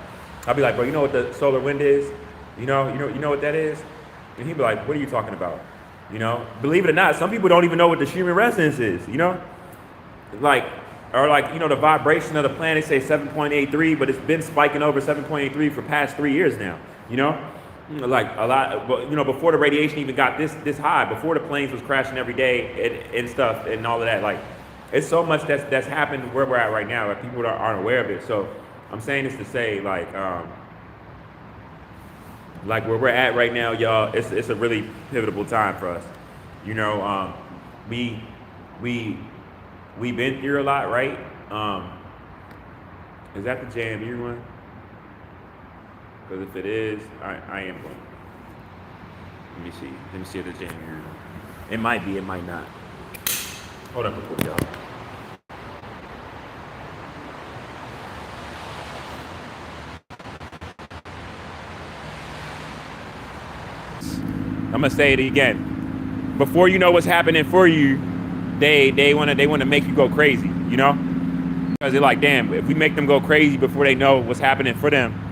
I'd be like, bro, you know what the solar wind is? You know what that is? And he'd be like, what are you talking about? You know, believe it or not, some people don't even know what the Schumann resonance is, you know? Like, you know, the vibration of the planet, say 7.83, but it's been spiking over 7.83 for past 3 years now, you know? Like a lot, you know, before the radiation even got this high, before the planes was crashing every day and stuff and all of that, like, it's so much that's happened where we're at right now that people aren't aware of it. So I'm saying this to say, like where we're at right now, y'all, it's a really pivotal time for us. You know, we've been through a lot, right? Is that the JMU one? Because if it is, I am going. Let me see if the JMU. It might be, it might not. Hold on, quick, y'all. I'm gonna say it again. Before you know what's happening for you, they wanna make you go crazy, you know? Because they're like, damn, if we make them go crazy before they know what's happening for them,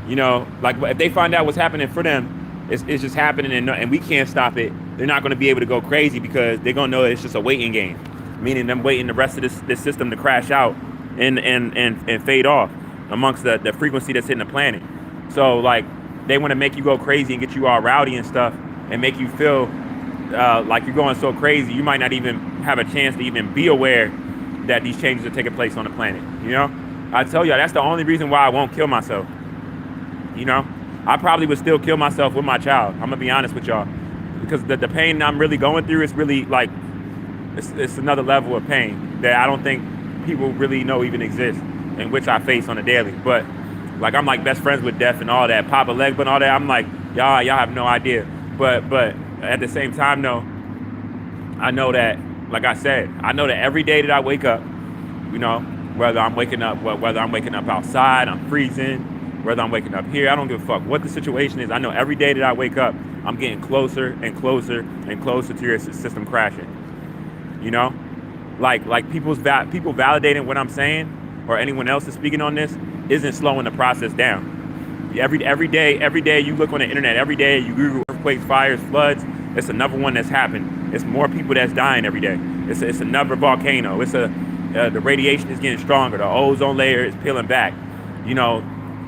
you know, like if they find out what's happening for them, it's just happening and we can't stop it. They're not gonna be able to go crazy because they're gonna know it's just a waiting game, meaning them waiting the rest of this system to crash out and fade off amongst the frequency that's hitting the planet. So like they wanna make you go crazy and get you all rowdy and stuff and make you feel like you're going so crazy, you might not even have a chance to even be aware that these changes are taking place on the planet, you know? I tell y'all, that's the only reason why I won't kill myself. You know, I probably would still kill myself with my child. I'm gonna be honest with y'all, because the pain I'm really going through is really like, it's another level of pain that I don't think people really know even exist, and which I face on a daily. But like I'm like best friends with death and all that, Papa Legba and all that. I'm like y'all have no idea. But at the same time, though, I know that, like I said, I know that every day that I wake up, you know, whether I'm waking up outside, I'm freezing, whether I'm waking up here, I don't give a fuck what the situation is. I know every day that I wake up, I'm getting closer and closer and closer to your system crashing. You know, like people validating what I'm saying, or anyone else is speaking on this, isn't slowing the process down. Every day you look on the internet, every day you Google earthquakes, fires, floods, it's another one that's happened. It's more people that's dying every day. It's another volcano. The radiation is getting stronger. The ozone layer is peeling back. You know,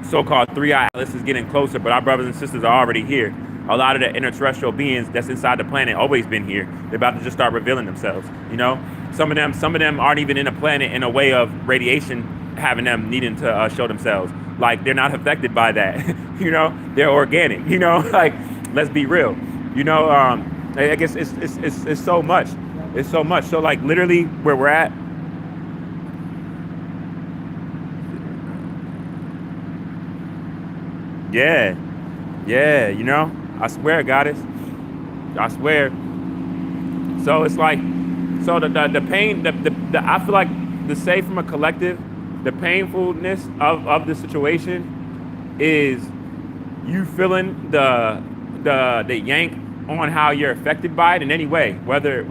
so-called 3-eye atlas is getting closer, but our brothers and sisters are already here. A lot of the interterrestrial beings that's inside the planet always been here. They're about to just start revealing themselves. You know, some of them aren't even in the planet in a way of radiation having them needing to show themselves. Like they're not affected by that. You know, they're organic. You know, like let's be real. You know, I guess it's so much. It's so much. So like literally where we're at. Yeah, you know, I swear, goddess, I swear. So it's like, so the pain, I feel like to say from a collective, the painfulness of the situation is you feeling the yank on how you're affected by it in any way, whether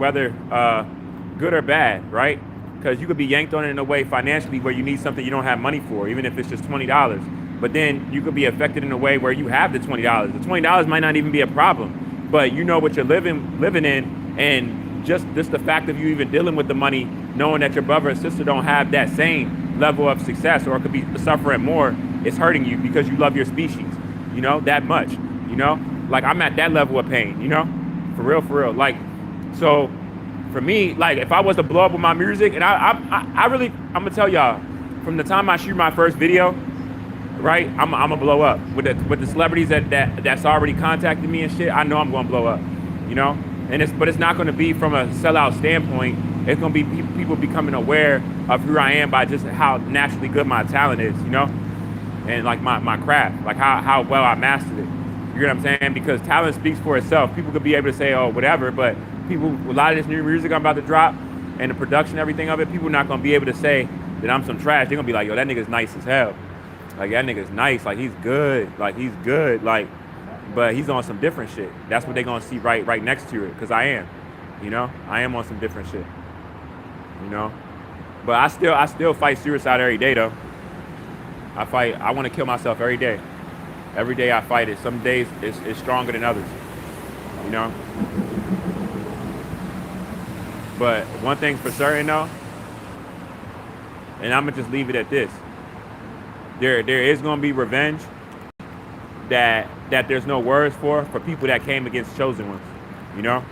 good or bad, right? Because you could be yanked on it in a way financially where you need something you don't have money for, even if it's just $20. But then you could be affected in a way where you have the $20. The $20 might not even be a problem, but you know what you're living in, and just the fact of you even dealing with the money, knowing that your brother or sister don't have that same level of success, or could be suffering more, it's hurting you because you love your species, you know, that much, you know? Like I'm at that level of pain, you know? For real. Like, so for me, like if I was to blow up with my music, and I'm gonna tell y'all, from the time I shoot my first video, right, I'm gonna blow up with the celebrities that's already contacted me and shit. I know I'm gonna blow up, you know. But it's not gonna be from a sellout standpoint. It's gonna be people becoming aware of who I am by just how naturally good my talent is, you know, and like my craft, like how well I mastered it. You know what I'm saying? Because talent speaks for itself. People could be able to say, oh, whatever, but a lot of this new music I'm about to drop and the production, everything of it, people are not gonna be able to say that I'm some trash. They're gonna be like, yo, that nigga's nice as hell. Like that nigga's nice, like he's good, like, but he's on some different shit. That's what they're gonna see right next to it, cause I am, you know, I am on some different shit, you know. But I still fight suicide every day though. I want to kill myself every day. Every day I fight it. Some days it's stronger than others, you know. But one thing's for certain though, and I'm gonna just leave it at this. There is gonna be revenge that there's no words for people that came against chosen ones, you know.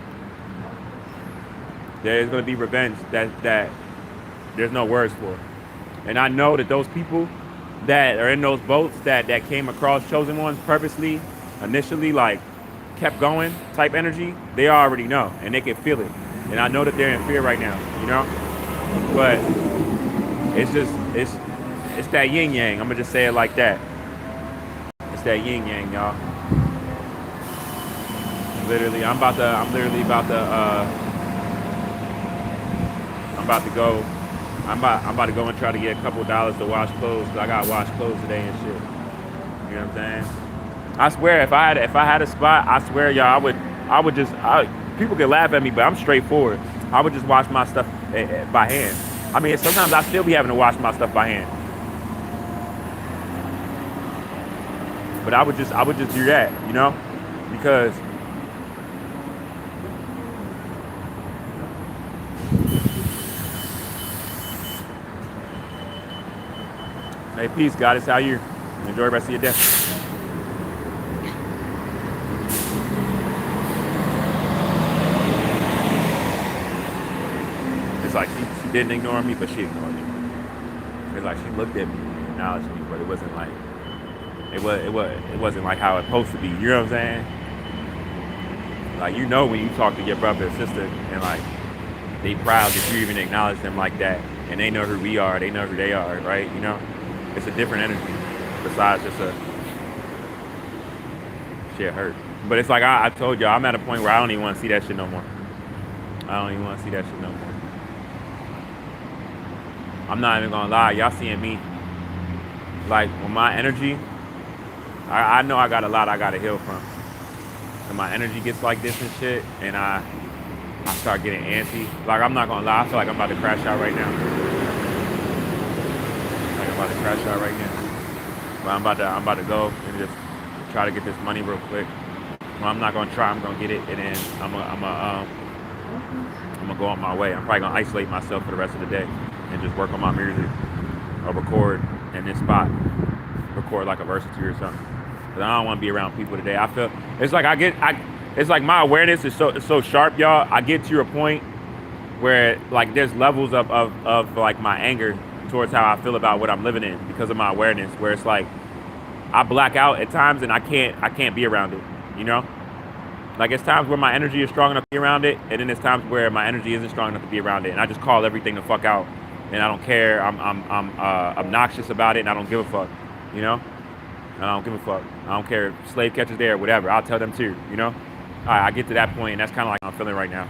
There is gonna be revenge that there's no words for, and I know that those people that are in those boats that came across chosen ones purposely, initially, like kept going type energy, they already know and they can feel it, and I know that they're in fear right now, you know. But it's that yin yang. I'm gonna just say it like that. It's that yin yang, y'all. I'm literally about to go and try to get a couple dollars to wash clothes, cause I gotta wash clothes today and shit. You know what I'm saying? I swear, if I had a spot, I swear, y'all, I would just. People can laugh at me, but I'm straightforward. I would just wash my stuff by hand. I mean, sometimes I still be having to wash my stuff by hand. But I would just do that, you know, because hey, peace, goddess, how you? Enjoy the rest of your day. It's like she didn't ignore me, but she ignored me. It's like she looked at me and acknowledged me, but it wasn't like it wasn't like how it's supposed to be. You know what I'm saying? Like, you know, when you talk to your brother or sister and like they proud that you even acknowledge them like that, and they know who we are, they know who they are, right? You know, it's a different energy besides just a shit hurt. But it's like I told y'all, I'm at a point where I don't even want to see that shit no more. I don't even want to see that shit no more. I'm not even gonna lie, y'all seeing me like with my energy. I know I got a lot I gotta heal from. And my energy gets like this and shit, and I start getting antsy. Like I'm not gonna lie, I feel like I'm about to crash out right now. Like I'm about to crash out right now. But I'm about to go and just try to get this money real quick. Well, I'm not gonna try. I'm gonna get it, and then I'm gonna go on my way. I'm probably gonna isolate myself for the rest of the day and just work on my music or record in this spot, record like a verse or two or something. Cause I don't want to be around people today. I feel it's like it's like my awareness is so sharp, y'all. I get to a point where like there's levels of like my anger towards how I feel about what I'm living in because of my awareness. Where it's like I black out at times and I can't be around it. You know, like it's times where my energy is strong enough to be around it, and then there's times where my energy isn't strong enough to be around it, and I just call everything the fuck out, and I don't care. I'm obnoxious about it, and I don't give a fuck. You know, I don't give a fuck. I don't care if slave catchers there or whatever. I'll tell them too. You know, I get to that point, and that's kind of like how I'm feeling right now.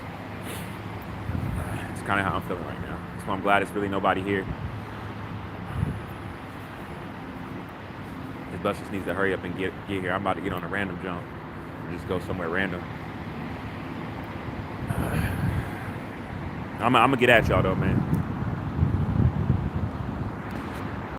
It's kind of how I'm feeling right now. So I'm glad it's really nobody here. This bus just needs to hurry up and get here. I'm about to get on a random jump. Just go somewhere random. I'm gonna get at y'all though, man.